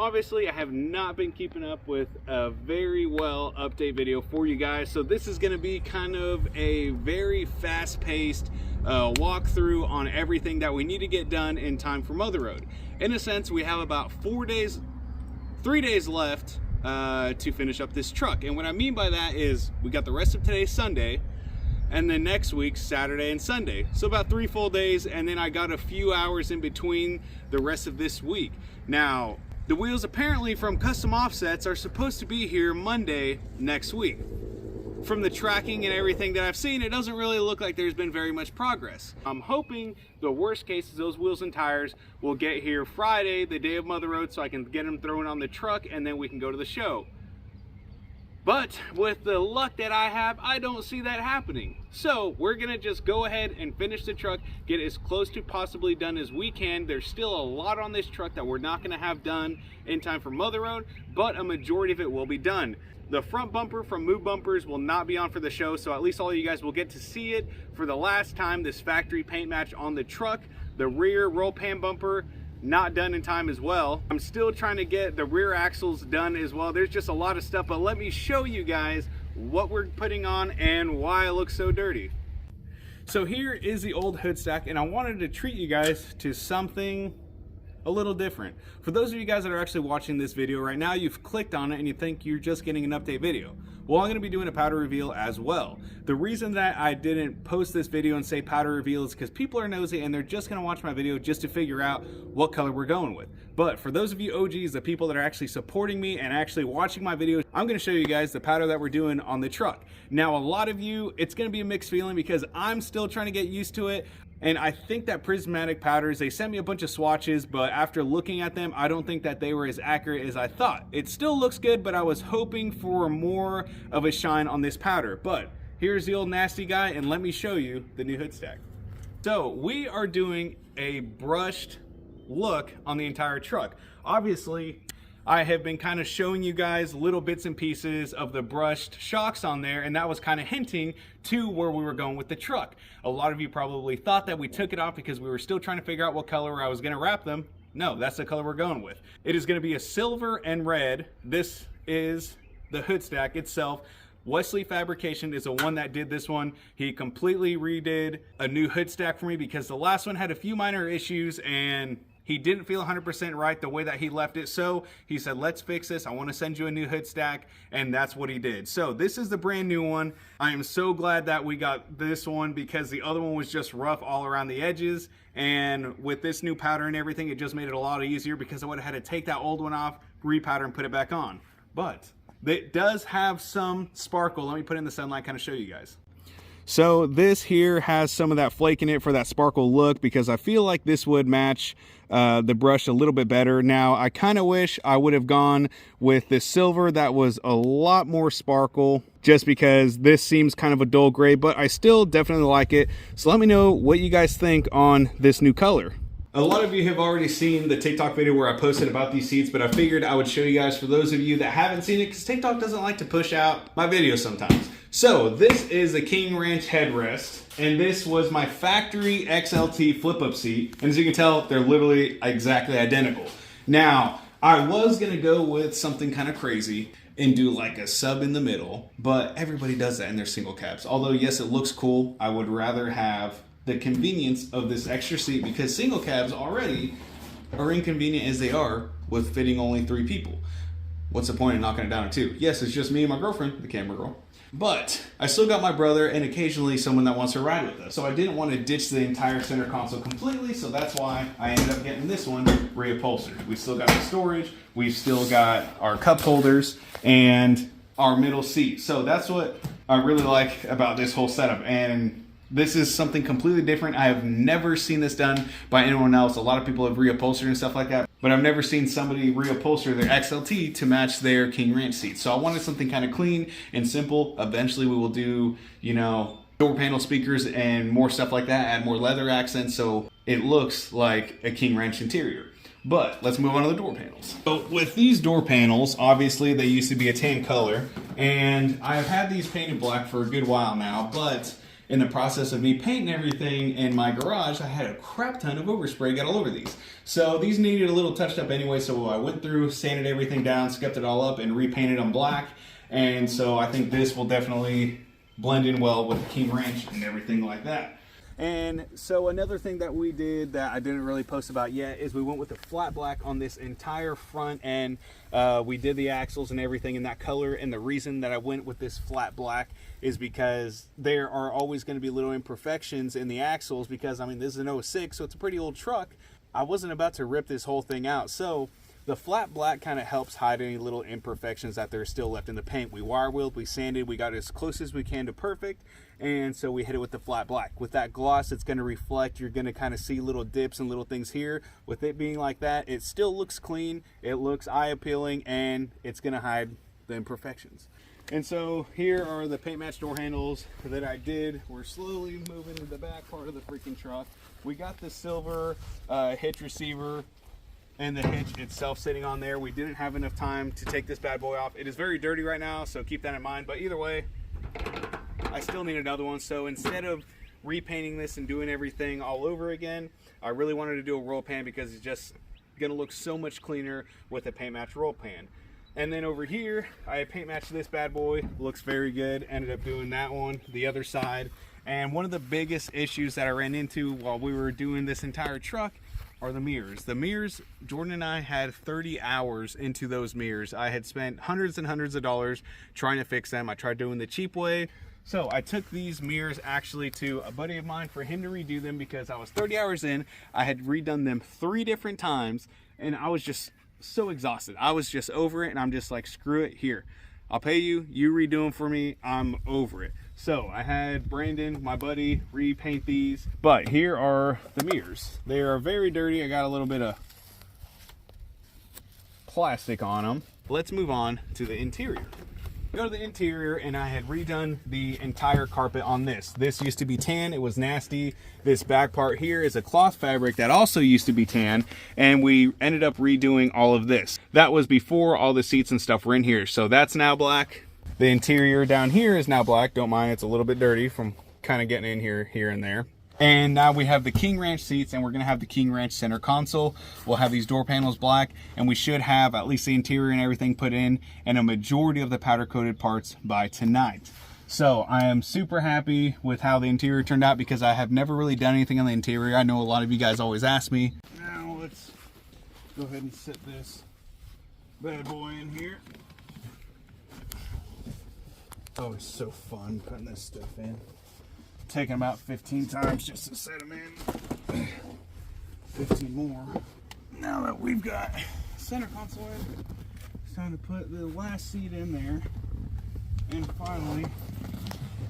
obviously I have not been keeping up with a very well update video for you guys, so this is going to be kind of a very fast-paced walkthrough on everything that we need to get done in time for Mother Road. In a sense, we have about 3 days left to finish up this truck, and what I mean by that is we got the rest of today, Sunday, and then next week, Saturday and Sunday. So about 3 full days, and then I got a few hours in between the rest of this week. Now, the wheels apparently from Custom Offsets are supposed to be here Monday next week. From the tracking and everything that I've seen, it doesn't really look like there's been very much progress. I'm hoping the worst case is those wheels and tires will get here Friday, the day of Mother Road, so I can get them thrown on the truck and then we can go to the show. But with the luck that I have, I don't see that happening. So we're gonna just go ahead and finish the truck, get as close to possibly done as we can. There's still a lot on this truck that we're not gonna have done in time for Mother Road, but a majority of it will be done. The front bumper from Move Bumpers will not be on for the show, so at least all of you guys will get to see it for the last time, this factory paint match on the truck. The rear roll pan bumper, not done in time as well. I'm still trying to get the rear axles done as well. There's just a lot of stuff, but let me show you guys what we're putting on and why it looks so dirty. So here is the old Hoodstack, and I wanted to treat you guys to something a little different. For those of you guys that are actually watching this video right now, you've clicked on it and you think you're just getting an update video. Well, I'm going to be doing a powder reveal as well. The reason that I didn't post this video and say powder reveal is because people are nosy and they're just going to watch my video just to figure out what color we're going with. But for those of you OGs, the people that are actually supporting me and actually watching my videos, I'm going to show you guys the powder that we're doing on the truck. Now, a lot of you, it's going to be a mixed feeling because I'm still trying to get used to it. And I think that prismatic powders, they sent me a bunch of swatches, but after looking at them, I don't think that they were as accurate as I thought. It still looks good, but I was hoping for more of a shine on this powder. But here's the old nasty guy, and let me show you the new Hoodstack. So we are doing a brushed look on the entire truck. Obviously, I have been kind of showing you guys little bits and pieces of the brushed shocks on there, and that was kind of hinting to where we were going with the truck. A lot of you probably thought that we took it off because we were still trying to figure out what color I was going to wrap them. No, that's the color we're going with. It is going to be a silver and red. This is the Hoodstack itself. Wesley Fabrication is the one that did this one. He completely redid a new Hoodstack for me because the last one had a few minor issues and he didn't feel 100% right the way that he left it. So he said, let's fix this. I want to send you a new Hoodstack. And that's what he did. So this is the brand new one. I am so glad that we got this one because the other one was just rough all around the edges. And with this new powder and everything, it just made it a lot easier because I would have had to take that old one off, repowder, and put it back on. But it does have some sparkle. Let me put it in the sunlight, kind of show you guys. So this here has some of that flake in it for that sparkle look because I feel like this would match the brush a little bit better. Now, I kind of wish I would have gone with this silver that was a lot more sparkle just because this seems kind of a dull gray, but I still definitely like it. So let me know what you guys think on this new color. A lot of you have already seen the TikTok video where I posted about these seats, but I figured I would show you guys for those of you that haven't seen it because TikTok doesn't like to push out my videos sometimes. So this is the King Ranch headrest, and this was my factory XLT flip-up seat. And as you can tell, they're literally exactly identical. Now, I was gonna go with something kind of crazy and do like a sub in the middle, but everybody does that in their single cabs. Although, yes, it looks cool, I would rather have the convenience of this extra seat because single cabs already are inconvenient as they are with fitting only 3 people. What's the point of knocking it down to 2? Yes, it's just me and my girlfriend, the camera girl. But I still got my brother and occasionally someone that wants to ride with us. So I didn't want to ditch the entire center console completely, so that's why I ended up getting this one reupholstered. We still got the storage, we've still got our cup holders, and our middle seat. So that's what I really like about this whole setup. And this is something completely different. I have never seen this done by anyone else. A lot of people have reupholstered and stuff like that, but I've never seen somebody reupholster their XLT to match their King Ranch seat. So I wanted something kind of clean and simple. Eventually we will do, you know, door panel speakers and more stuff like that, add more leather accents so it looks like a King Ranch interior. But let's move on to the door panels. So with these door panels, obviously they used to be a tan color, and I've had these painted black for a good while now, but in the process of me painting everything in my garage, I had a crap ton of overspray got all over these. So these needed a little touched up anyway, so I went through, sanded everything down, scuffed it all up, and repainted them black. And so I think this will definitely blend in well with the King Ranch and everything like that. And so another thing that we did that I didn't really post about yet is we went with the flat black on this entire front end. We did the axles and everything in that color, and the reason that I went with this flat black is because there are always going to be little imperfections in the axles, because I mean this is an 06, so it's a pretty old truck. I wasn't about to rip this whole thing out, so the flat black kind of helps hide any little imperfections that there's still left in the paint. We wire wheeled, we sanded, we got as close as we can to perfect, and so we hit it with the flat black. With that gloss, it's going to reflect. You're going to kind of see little dips and little things here. With it being like that, it still looks clean, it looks eye appealing, and it's going to hide the imperfections. And so here are the paint match door handles that I did. We're slowly moving to the back part of the freaking truck. We got the silver hitch receiver and the hitch itself sitting on there. We didn't have enough time to take this bad boy off. It is very dirty right now, so keep that in mind. But either way, I still need another one. So instead of repainting this and doing everything all over again, I really wanted to do a roll pan because it's just gonna look so much cleaner with a paint match roll pan. And then over here, I paint matched this bad boy. Looks very good. Ended up doing that one, the other side. And one of the biggest issues that I ran into while we were doing this entire truck are the mirrors. The mirrors, Jordan and I had 30 hours into those mirrors. I had spent hundreds and hundreds of dollars trying to fix them. I tried doing the cheap way. So I took these mirrors actually to a buddy of mine for him to redo them because I was 30 hours in. I had redone them 3 different times and I was just so exhausted. I was just over it, and I'm just like, screw it, here. I'll pay you, you redo them for me, I'm over it. So I had Brandon, my buddy, repaint these. But here are the mirrors. They are very dirty. I got a little bit of plastic on them. Let's move on to the interior. Go to the interior, and I had redone the entire carpet on this. This used to be tan, it was nasty. This back part here is a cloth fabric that also used to be tan, and we ended up redoing all of this. That was before all the seats and stuff were in here, so that's now black. The interior down here is now black. Don't mind, it's a little bit dirty from kind of getting in here and there. And now we have the King Ranch seats, and we're gonna have the King Ranch center console. We'll have these door panels black, and we should have at least the interior and everything put in, and a majority of the powder coated parts by tonight. So I am super happy with how the interior turned out because I have never really done anything on the interior. I know a lot of you guys always ask me. Now let's go ahead and sit this bad boy in here. Oh, it's so fun putting this stuff in. Taken about 15 times just to set them in. 15 more. Now that we've got center console in, it's time to put the last seat in there and finally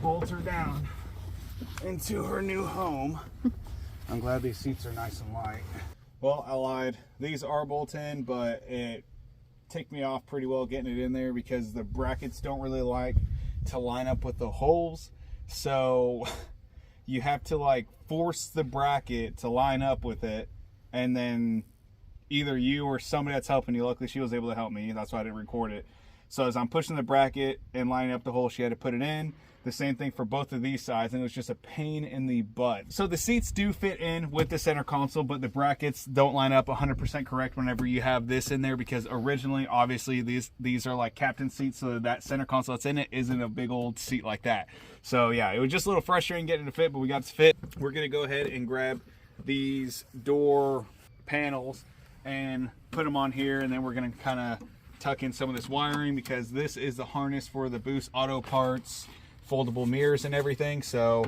bolt her down into her new home. I'm glad these seats are nice and light. Well, I lied. These are bolt in, but it ticked me off pretty well getting it in there because the brackets don't really like to line up with the holes. So you have to like force the bracket to line up with it, and then either you or somebody that's helping you, luckily she was able to help me, that's why I didn't record it. So as I'm pushing the bracket and lining up the hole, she had to put it in. The same thing for both of these sides, and it was just a pain in the butt. So the seats do fit in with the center console, but the brackets don't line up 100% correct whenever you have this in there, because originally, obviously, these are like captain seats, so that center console that's in it isn't a big old seat like that. So yeah, it was just a little frustrating getting it to fit, but we got it to fit. We're gonna go ahead and grab these door panels and put them on here, and then we're gonna kind of tuck in some of this wiring because this is the harness for the Boost Auto Parts foldable mirrors and everything. So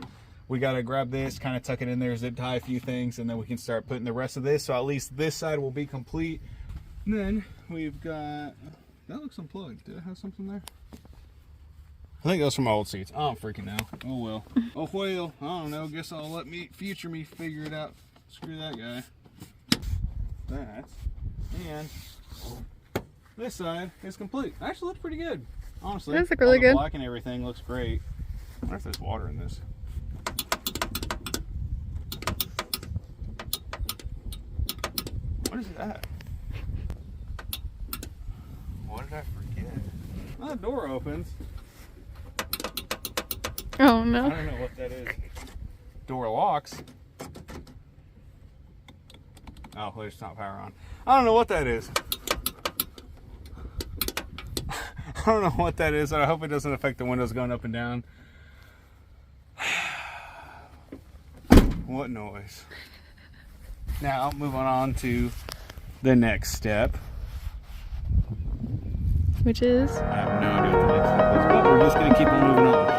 we got to grab this, kind of tuck it in there, zip tie a few things, and then we can start putting the rest of this. So at least this side will be complete. And then we've got, that looks unplugged. Did I have something there? I think those from my old seats. I don't freaking know. Oh well. Oh well. I don't know. Guess I'll let future me figure it out. Screw that guy. That. And this side is complete. Actually looks pretty good. Honestly, that's really good. Black and everything looks great. I wonder if there's water in this. What is that? What did I forget? Oh, the door opens. Oh no. I don't know what that is. Door locks. Oh, well, it's not power on. I don't know what that is. I don't know what that is. I hope it doesn't affect the windows going up and down. What noise? Now, moving on to the next step. Which is? I have no idea what the next step is, but we're just going to keep on moving on.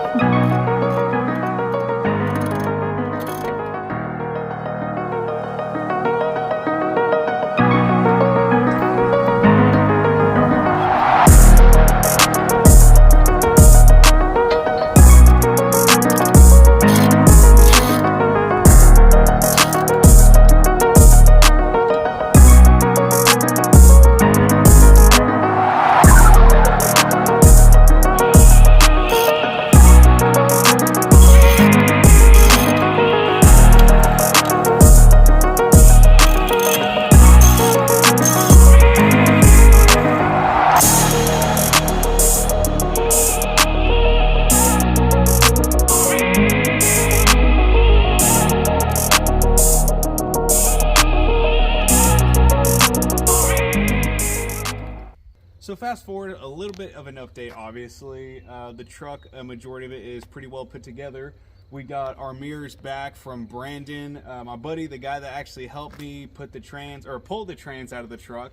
So fast forward, a little bit of an update, obviously. The truck, a majority of it is pretty well put together. We got our mirrors back from Brandon, my buddy, the guy that actually helped me put the trans, or pull the trans out of the truck.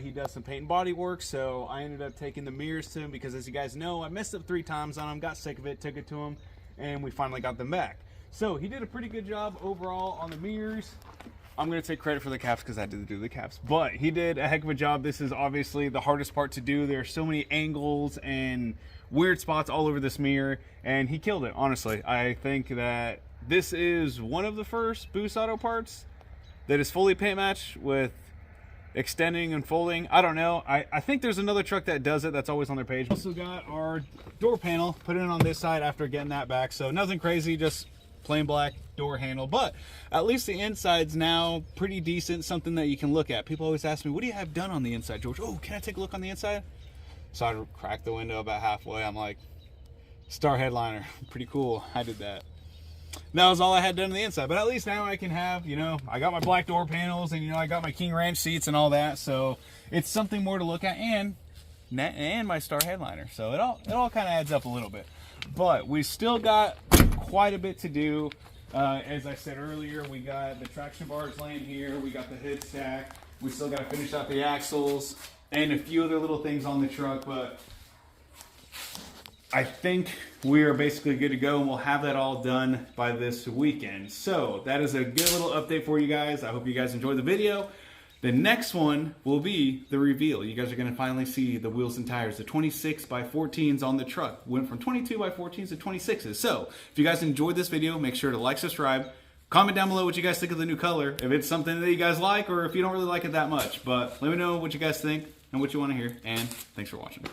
He does some paint and body work, so I ended up taking the mirrors to him because, as you guys know, I messed up 3 times on them, got sick of it, took it to him, and we finally got them back. So he did a pretty good job overall on the mirrors. I'm going to take credit for the caps because I did do the caps, but he did a heck of a job. This is obviously the hardest part to do. There are so many angles and weird spots all over this mirror, and he killed it, honestly. I think that this is one of the first Boost Auto parts that is fully paint matched with extending and folding. I don't know. I think there's another truck that does it that's always on their page. Also got our door panel, put it on this side after getting that back, so nothing crazy, just plain black door handle, but at least the inside's now pretty decent, something that you can look at. People always ask me, what do you have done on the inside, George? Oh, can I take a look on the inside? So I cracked the window about halfway. I'm like, star headliner, pretty cool. I did that. And that was all I had done on the inside, but at least now I can have, you know, I got my black door panels, and you know, I got my King Ranch seats and all that, so it's something more to look at, and my star headliner, so it all kind of adds up a little bit. But we still got quite a bit to do. As I said earlier, we got the traction bars laying here, we got the Hoodstack, we still got to finish out the axles and a few other little things on the truck, but I think we are basically good to go, and we'll have that all done by this weekend. So that is a good little update for you guys. I hope you guys enjoyed the video. The next one will be the reveal. You guys are going to finally see the wheels and tires. The 26x14s on the truck went from 22x14s to 26s. So if you guys enjoyed this video, make sure to like, subscribe, comment down below what you guys think of the new color, if it's something that you guys like or if you don't really like it that much. But let me know what you guys think and what you want to hear, and thanks for watching.